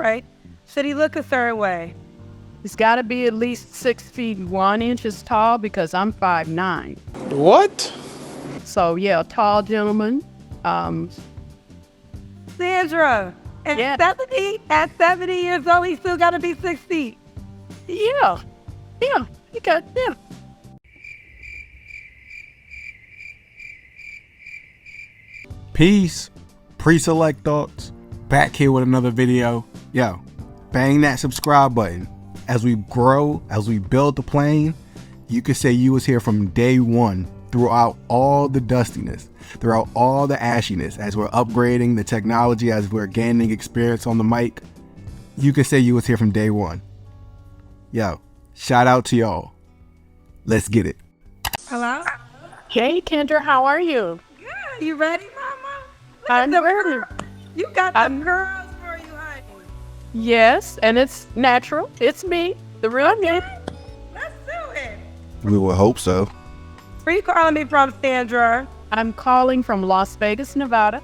right. Should he look a certain way? He's got to be at least 6 feet 1 inches tall because I'm 5'9". What? So yeah, tall gentleman. Sandra, Yeah. at 70 years old, he still got to be 6 feet. Yeah. You got yeah. Peace. Pre-select thoughts. Back here with another video. Yo, bang that subscribe button. As we grow, as we build the plane, you could say you was here from day one, throughout all the dustiness, throughout all the ashiness, as we're upgrading the technology, as we're gaining experience on the mic. You could say you was here from day one. Yo, shout out to y'all. Let's get it. Hello? Hey Kendra, how are you? Good. You ready, Mama? I'm ready. You got the girls for you, honey. Yes, and it's natural. It's me, the real me. Let's do it. We would hope so. Where you calling me from, Sandra? I'm calling from Las Vegas, Nevada.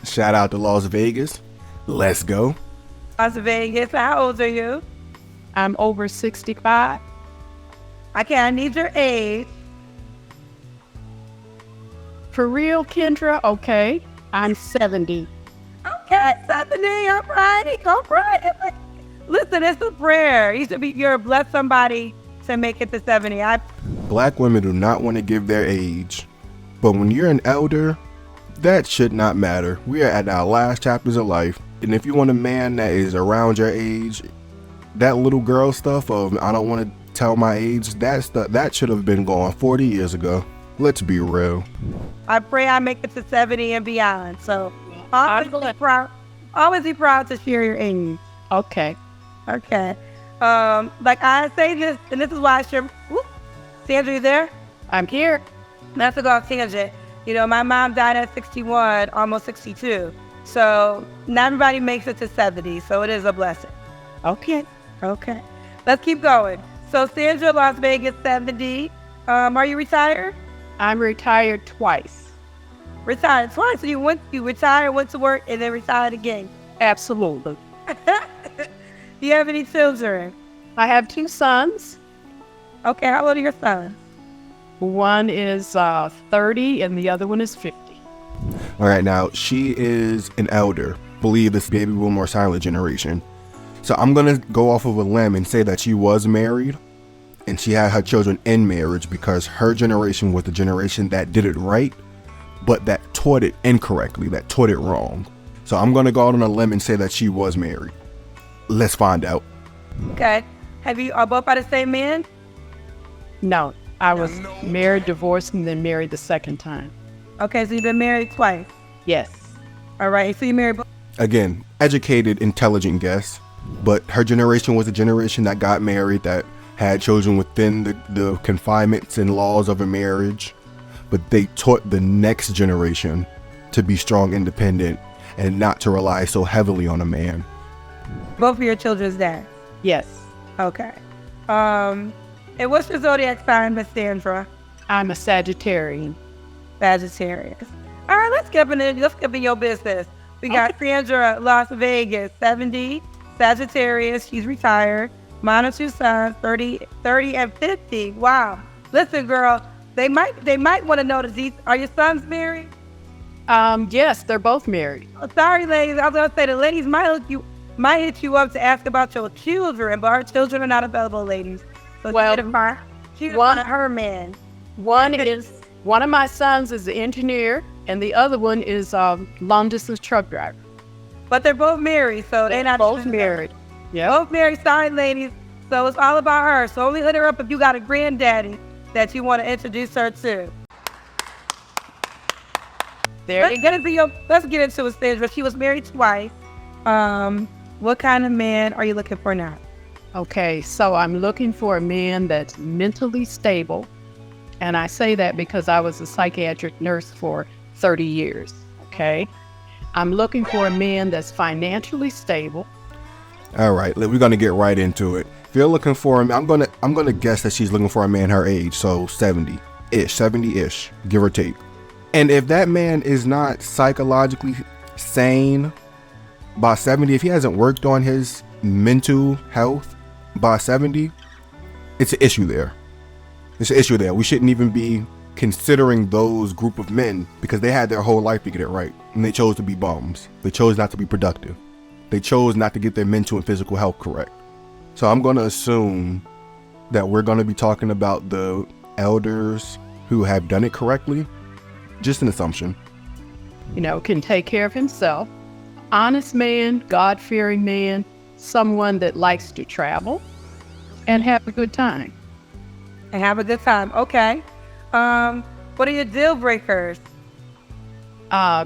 Shout out to Las Vegas. Let's go. Las Vegas. How old are you? I'm over 65. Okay, I need your age. For real, Kendra? Okay. I'm 70. Okay, 70. All right. Listen, it's a prayer. You're bless somebody to make it to 70. Black women do not want to give their age, but when you're an elder, that should not matter. We are at our last chapters of life, and if you want a man that is around your age, that little girl stuff of I don't want to tell my age, that should have been gone 40 years ago. Let's be real. I pray I make it to 70 and beyond. So always be proud to share your age. Okay. Okay. Like I say this, and this is why I share. Whoop. Sandra, you there? I'm here. Not to go off tangent. You know, my mom died at 61, almost 62. So not everybody makes it to 70. So it is a blessing. Okay. Let's keep going. So Sandra, Las Vegas, 70. Are you retired? I'm retired twice. Retired twice. So you retired, went to work, and then retired again. Absolutely. Do you have any children? I have 2 sons. Okay, how old are your sons? One is 30 and the other one is 50. All right, now she is an elder. Believe this baby boom or silent generation. So I'm going to go off of a limb and say that she was married and she had her children in marriage because her generation was the generation that did it right, but that taught it incorrectly, that taught it wrong. So I'm going to go out on a limb and say that she was married. Let's find out. Okay. Are both by the same man? No, I was married, divorced, and then married the second time. Okay, so you've been married twice. Yes. All right, so you married both. Again, educated, intelligent guess, but her generation was a generation that got married, that had children within the confinements and laws of a marriage, but they taught the next generation to be strong, independent, and not to rely so heavily on a man. Both of your children's dad? Yes. Okay. And what's your zodiac sign, Miss Sandra? I'm a Sagittarian. Sagittarius. All right, let's get in your business. We got Sandra, Las Vegas, 70, Sagittarius, she's retired. Mine are 2 sons, 30 and 50. Wow. Listen, girl, they might want to know are your sons married? Yes, they're both married. Oh, sorry, ladies. I was going to say the ladies might hit you up to ask about your children, but our children are not available, ladies. So she's one of her men. One of my sons is an engineer, and the other one is a long-distance truck driver. But they're both married, so they're not both married. Yeah, both married. Sorry, ladies. So it's all about her. So only hit her up if you got a granddaddy that you want to introduce her to. Let's get into it, Sandra. She was married twice. What kind of man are you looking for now? Okay, so I'm looking for a man that's mentally stable. And I say that because I was a psychiatric nurse for 30 years, okay? I'm looking for a man that's financially stable. All right, we're gonna get right into it. If you're looking for him, I'm gonna guess that she's looking for a man her age, so 70-ish, give or take. And if that man is not psychologically sane, by 70, if he hasn't worked on his mental health by 70, it's an issue there. It's an issue there. We shouldn't even be considering those group of men because they had their whole life to get it right. And they chose to be bums. They chose not to be productive. They chose not to get their mental and physical health correct. So I'm going to assume that we're going to be talking about the elders who have done it correctly. Just an assumption. You know, can take care of himself. Honest man, God-fearing man, someone that likes to travel and have a good time. And have a good time. Okay. What are your deal breakers?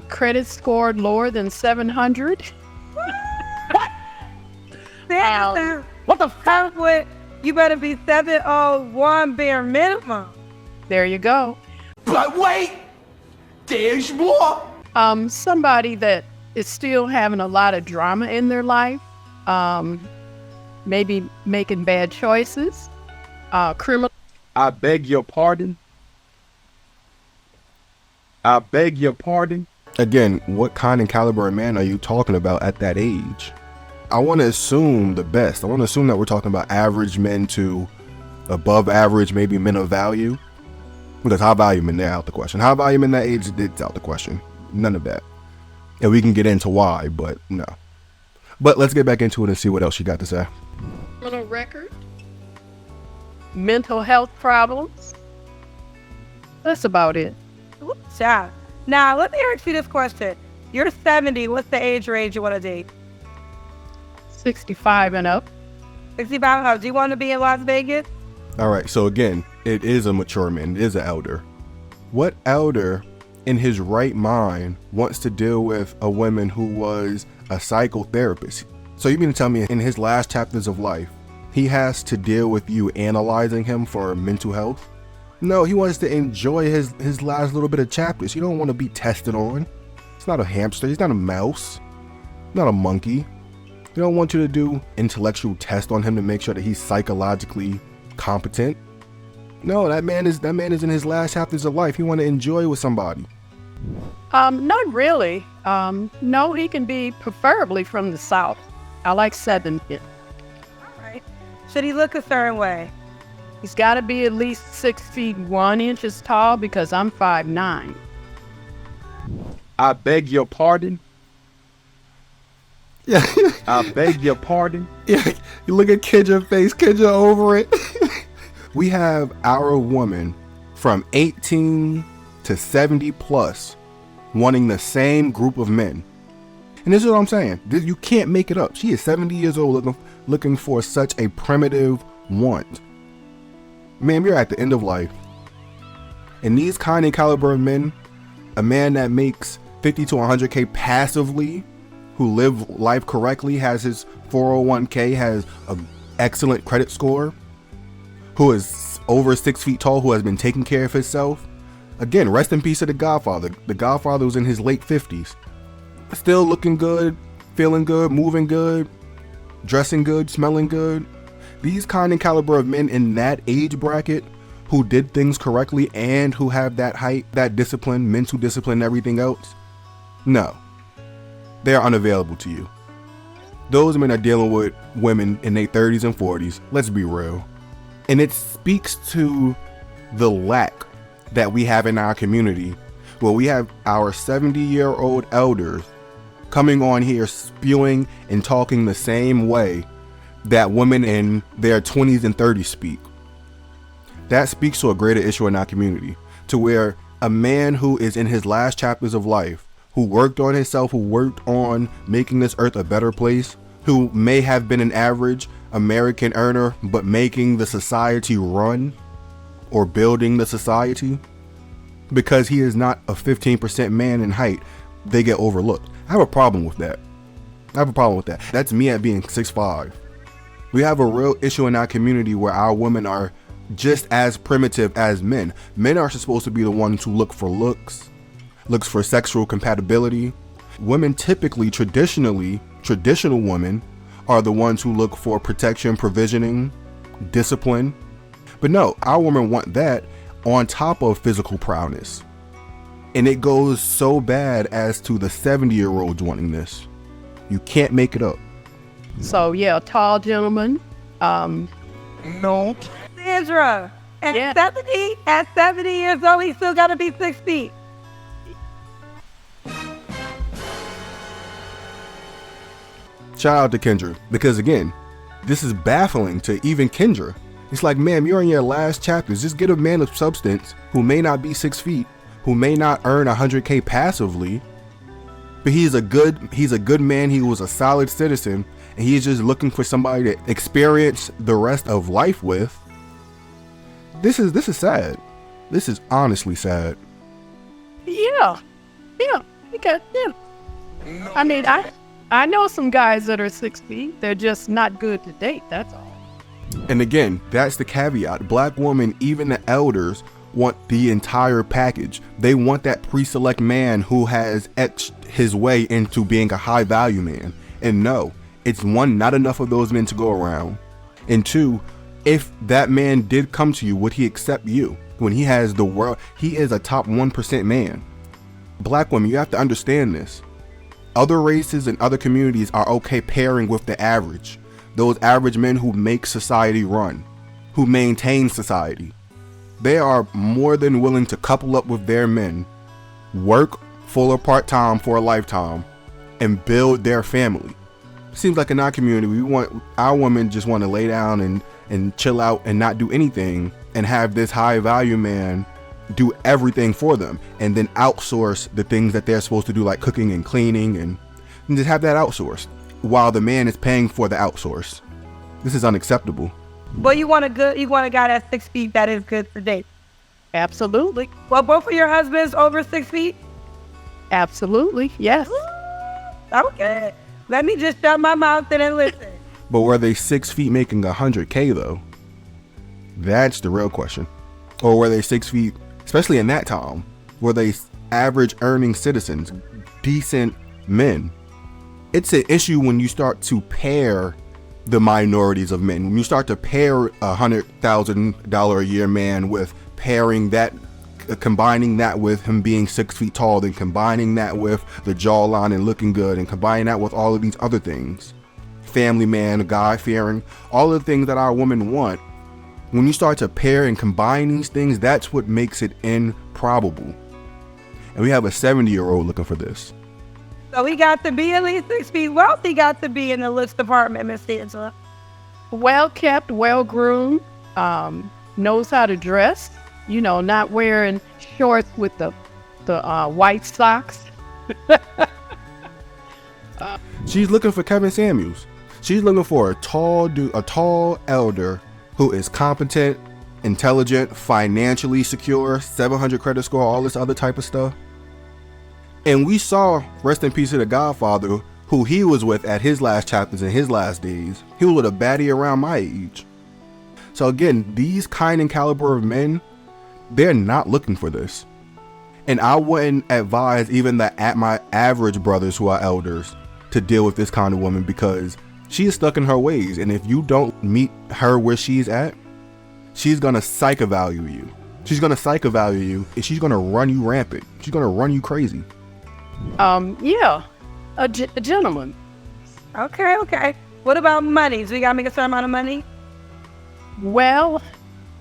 Credit scored lower than 700. What the fuck? You better be 701 bare minimum. There you go. But wait, there's more. Somebody that is still having a lot of drama in their life, maybe making bad choices, criminal. I beg your pardon. I beg your pardon. Again, what kind and caliber of man are you talking about at that age? I want to assume the best. I want to assume that we're talking about average men to above average, maybe men of value. Because high value men, they're out the question. High value men that age, it's out the question. None of that. And we can get into why, but no. But let's get back into it and see what else you got to say. Criminal record, mental health problems. That's about it. Good job. Now, let me ask you this question. You're 70. What's the age range you want to date? 65 and up. 65 and up. Do you want to be in Las Vegas? All right. So again, it is a mature man. It is an elder. What elder in his right mind wants to deal with a woman who was a psychotherapist? So you mean to tell me in his last chapters of life, he has to deal with you analyzing him for mental health? No, he wants to enjoy his last little bit of chapters. You don't want to be tested on. It's not a hamster. He's not a mouse. Not a monkey. They don't want you to do intellectual tests on him to make sure that he's psychologically competent. No, that man is in his last chapters of life. He want to enjoy with somebody. Not really. No, he can be preferably from the South. I like Southern men. All right. Should he look a certain way? He's got to be at least 6 feet 1 inches tall because I'm 5'9". I beg your pardon. Yeah. I beg your pardon. Yeah. You look at Kendra face. Kendra over it. We have our woman from 18 to 70 plus wanting the same group of men. And this is what I'm saying. You can't make it up. She is 70 years old looking for such a primitive want. Man, you're at the end of life. And these kind and caliber of men, a man that makes 50 to 100K passively, who live life correctly, has his 401k, has an excellent credit score, who is over 6 feet tall, who has been taking care of himself. Again, rest in peace to the Godfather. The Godfather was in his late 50s. Still looking good, feeling good, moving good, dressing good, smelling good. These kind and caliber of men in that age bracket who did things correctly and who have that height, that discipline, mental discipline, everything else. No, they're unavailable to you. Those men are dealing with women in their 30s and 40s. Let's be real. And it speaks to the lack that we have in our community, where we have our 70-year-old elders coming on here spewing and talking the same way that women in their 20s and 30s speak. That speaks to a greater issue in our community, to where a man who is in his last chapters of life, who worked on himself, who worked on making this earth a better place, who may have been an average American earner, but making the society run or building the society, because he is not a 15% man in height, they get overlooked. I have a problem with that. That's me at being 6'5". We have a real issue in our community where our women are just as primitive as men. Men are supposed to be the ones who look for looks for sexual compatibility. Women typically, traditional women are the ones who look for protection, provisioning, discipline. But no, our women want that on top of physical prowess. And it goes so bad as to the 70-year-olds wanting this. You can't make it up. So yeah, a tall gentleman. No. Sandra, at Yeah. 70 years old, he still got to be 6 feet. Shout out to Kendra, because again, this is baffling to even Kendra. It's like, ma'am, you're in your last chapters. Just get a man of substance who may not be 6 feet, who may not earn 100K passively, but he's a good man. He was a solid citizen, and he's just looking for somebody to experience the rest of life with. This is sad. This is honestly sad. Yeah. Because I mean, I know some guys that are 6 feet. They're just not good to date. That's all. And again, that's the caveat. Black women, even the elders, want the entire package. They want that pre-select man who has etched his way into being a high value man. And no, it's one, not enough of those men to go around. And two, if that man did come to you, would he accept you? When he has the world, he is a top 1% man. Black women, you have to understand this. Other races and other communities are okay pairing with the average. Those average men who make society run, who maintain society. They are more than willing to couple up with their men, work full or part-time for a lifetime, and build their family. Seems like in our community, our women just want to lay down and chill out and not do anything, and have this high value man do everything for them, and then outsource the things that they're supposed to do, like cooking and cleaning, and just have that outsourced while the man is paying for the outsource. This is unacceptable. But you want a guy that's 6 feet that is good for dates. Absolutely. Well, both of your husbands over 6 feet? Absolutely. Yes. Okay. Let me just shut my mouth and then listen. But were they 6 feet making 100K though? That's the real question. Or were they 6 feet, especially in that time, were they average earning citizens, decent men? It's an issue when you start to pair the minorities of men. When you start to pair $100,000 a year man with pairing that, combining that with him being 6 feet tall, then combining that with the jawline and looking good, and combining that with all of these other things. Family man, God fearing, all of the things that our women want. When you start to pair and combine these things, that's what makes it improbable. And we have a 70-year-old looking for this. So he got to be at least 6 feet. Well, he got to be in the looks department, Miss Angela. Well kept, well groomed, knows how to dress. You know, not wearing shorts with the white socks. She's looking for Kevin Samuels. She's looking for a tall elder who is competent, intelligent, financially secure, 700 credit score, all this other type of stuff. And we saw, rest in peace to the Godfather, who he was with at his last chapters in his last days. He was with a baddie around my age. So again, these kind and caliber of men, they're not looking for this. And I wouldn't advise even my average brothers who are elders to deal with this kind of woman, because she is stuck in her ways. And if you don't meet her where she's at, she's going to psych-evaluate you. She's going to psych-evaluate you, and she's going to run you rampant. She's going to run you crazy. Yeah, a gentleman. Okay. What about money? Do we got to make a certain amount of money? Well,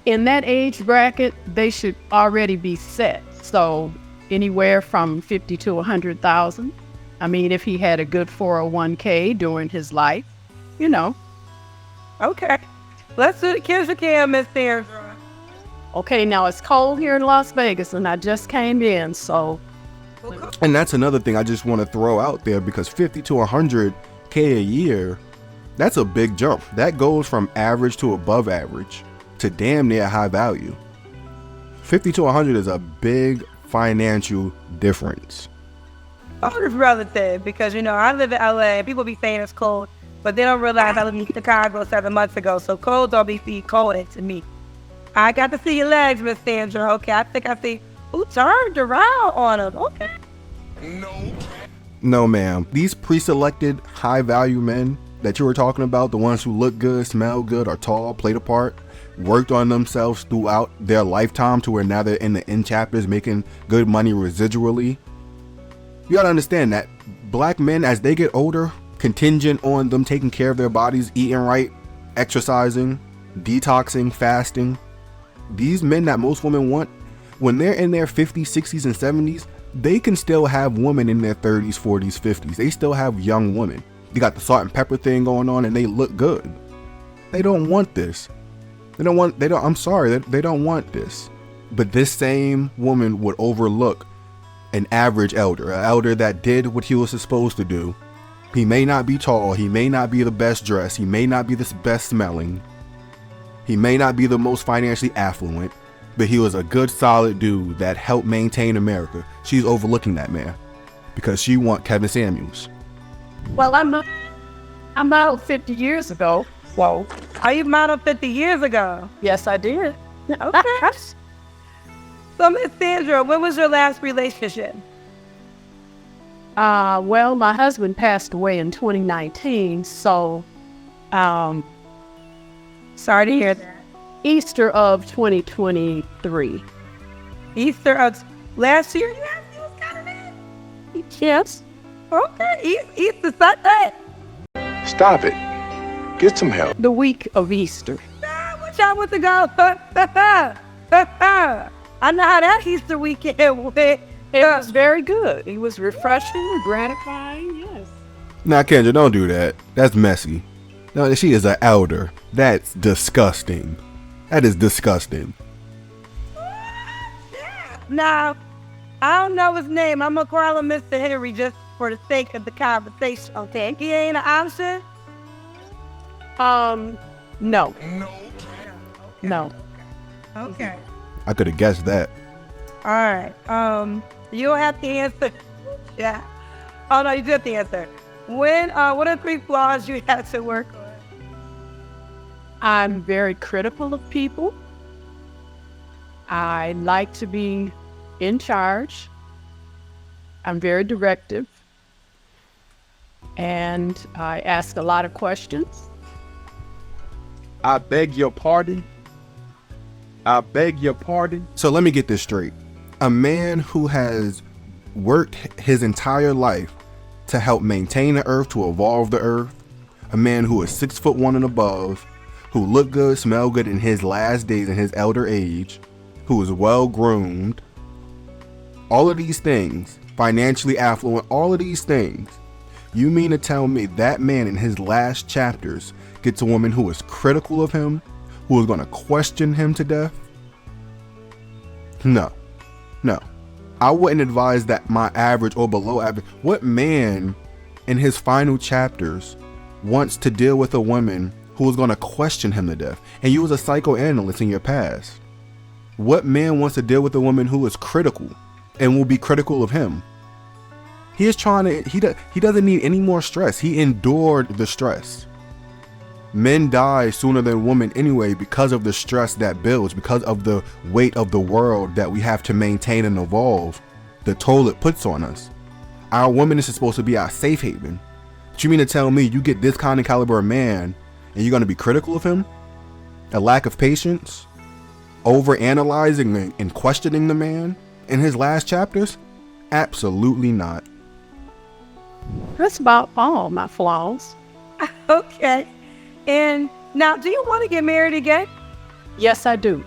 in that age bracket, they should already be set. So anywhere from 50 to 100,000. I mean, if he had a good 401k during his life, you know. Okay. Let's do the Kendra Cam, Miss Sandra. Okay, now it's cold here in Las Vegas, and I just came in, so. And that's another thing I just want to throw out there, because 50 to 100K a year, that's a big jump. That goes from average to above average to damn near high value. 50 to 100 is a big financial difference. Oh, it's relative, because, you know, I live in LA and people be saying it's cold, but they don't realize I lived in Chicago 7 months ago, so cold don't be cold to me. I got to see your legs, Miss Sandra. Okay, I think I see who turned around on them. Okay. No, ma'am. These pre-selected high-value men that you were talking about, the ones who look good, smell good, are tall, play the part, worked on themselves throughout their lifetime to where now they're in the end chapters making good money residually. You gotta understand that black men, as they get older, contingent on them taking care of their bodies, eating right, exercising, detoxing, fasting. These men that most women want, when they're in their 50s, 60s, and 70s, they can still have women in their 30s, 40s, 50s. They still have young women. They got the salt and pepper thing going on and they look good. They don't want this. They don't want this. But this same woman would overlook an average elder, an elder that did what he was supposed to do. He may not be tall, he may not be the best dressed, he may not be the best smelling, he may not be the most financially affluent, but he was a good, solid dude that helped maintain America. She's overlooking that man because she want Kevin Samuels. Well, I'm out 50 years ago. Whoa. Are you modeled 50 years ago? Yes, I did. Okay. So, Miss Sandra, when was your last relationship? Well, my husband passed away in 2019, so Sorry to hear that. Easter of 2023. Easter of last year? You was kind of that? Yes. Okay, Easter Sunday. Stop it. Get some help. The week of Easter. What y'all want to go? I know how that Easter weekend went. It was very good. It was refreshing, gratifying, yes. Now, Kendra, don't do that. That's messy. No, she is an elder. That's disgusting. That is disgusting. Now, I don't know his name. I'm going to call him Mr. Henry just for the sake of the conversation. Okay, he ain't an option? No. No. Okay. I could have guessed that. All right. You don't have to answer. Yeah. Oh, no, you do have to answer. What are 3 flaws you have to work on? I'm very critical of people. I like to be in charge. I'm very directive. And I ask a lot of questions. I beg your pardon. I beg your pardon. So let me get this straight. A man who has worked his entire life to help maintain the earth, to evolve the earth, a man who is 6'1" and above, who look good, smell good in his last days in his elder age, who is well groomed, all of these things, financially affluent, all of these things. You mean to tell me that man in his last chapters gets a woman who is critical of him, who is going to question him to death? No. I wouldn't advise that my average or below average. What man in his final chapters wants to deal with a woman who is going to question him to death? And you was a psychoanalyst in your past. What man wants to deal with a woman who is critical and will be critical of him? He is trying to, he doesn't need any more stress. He endured the stress. Men die sooner than women anyway because of the stress that builds, because of the weight of the world that we have to maintain and evolve, the toll it puts on us. Our woman is supposed to be our safe haven. But you mean to tell me you get this kind of caliber of man and you're going to be critical of him? A lack of patience? Over analyzing and questioning the man in his last chapters? Absolutely not. That's about all my flaws. Okay. And now, do you want to get married again? Yes, I do.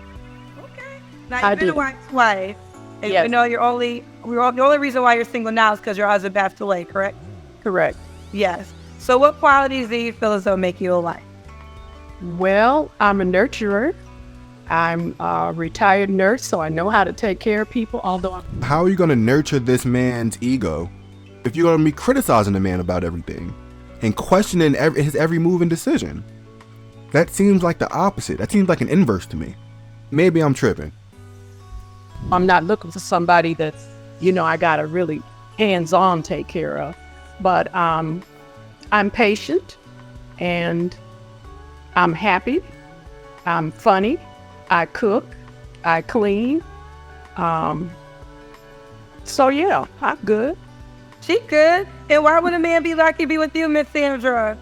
Okay. Now, I you've been do. a wife twice. And Yes. you know, the only reason why you're single now is because your husband passed away, correct? Correct. Yes. So what qualities do you feel as though make you a wife? Well, I'm a nurturer. I'm a retired nurse, so I know how to take care of people, although How are you going to nurture this man's ego if you're going to be criticizing the man about everything and questioning his every move and decision? That seems like the opposite. That seems like an inverse to me. Maybe I'm tripping. I'm not looking for somebody that's, I got to really hands-on take care of. But I'm patient and I'm happy. I'm funny. I cook. I clean. So yeah, I'm good. She good. And why would a man be lucky to be with you, Miss Sandra?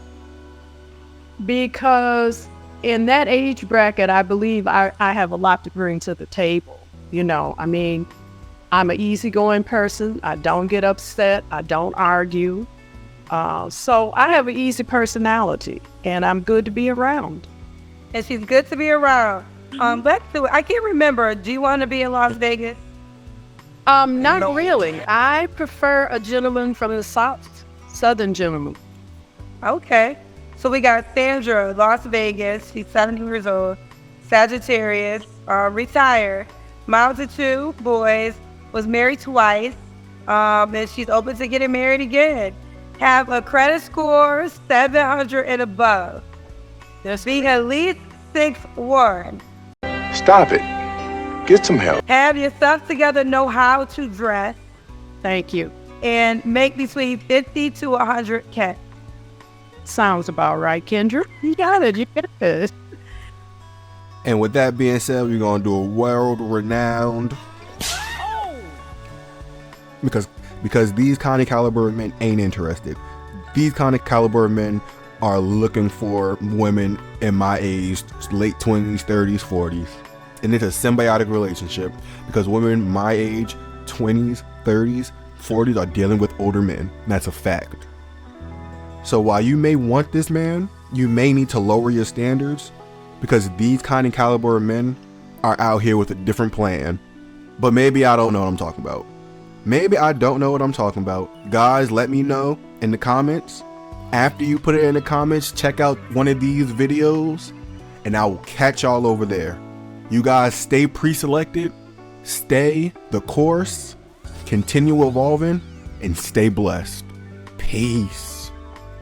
Because in that age bracket, I believe I have a lot to bring to the table. I'm an easygoing person. I don't get upset. I don't argue. So I have an easy personality, and I'm good to be around. And she's good to be around. Let's do it. I can't remember. Do you want to be in Las Vegas? Not really. I prefer a gentleman from the South, Southern gentleman. Okay. So we got Sandra, Las Vegas. She's 70 years old. Sagittarius, retired. Mom to two boys. Was married twice. And she's open to getting married again. Have a credit score 700 and above. Be at least 6'1". Stop it. Get some help. Have your stuff together, know how to dress, Thank you. and make between 50 to 100K. Sounds about right, Kendra. You got it. You got it. And with that being said, we're gonna do a world-renowned because these kind of caliber men ain't interested. These kind of caliber men are looking for women in my age, late 20s, 30s, 40s. And it's a symbiotic relationship because women my age, 20s, 30s, 40s are dealing with older men. And that's a fact. So while you may want this man, you may need to lower your standards because these kind of caliber men are out here with a different plan. But maybe I don't know what I'm talking about. Maybe I don't know what I'm talking about. Guys, let me know in the comments. After you put it in the comments, check out one of these videos and I will catch y'all over there. You guys stay pre-selected, stay the course, continue evolving, and stay blessed. Peace.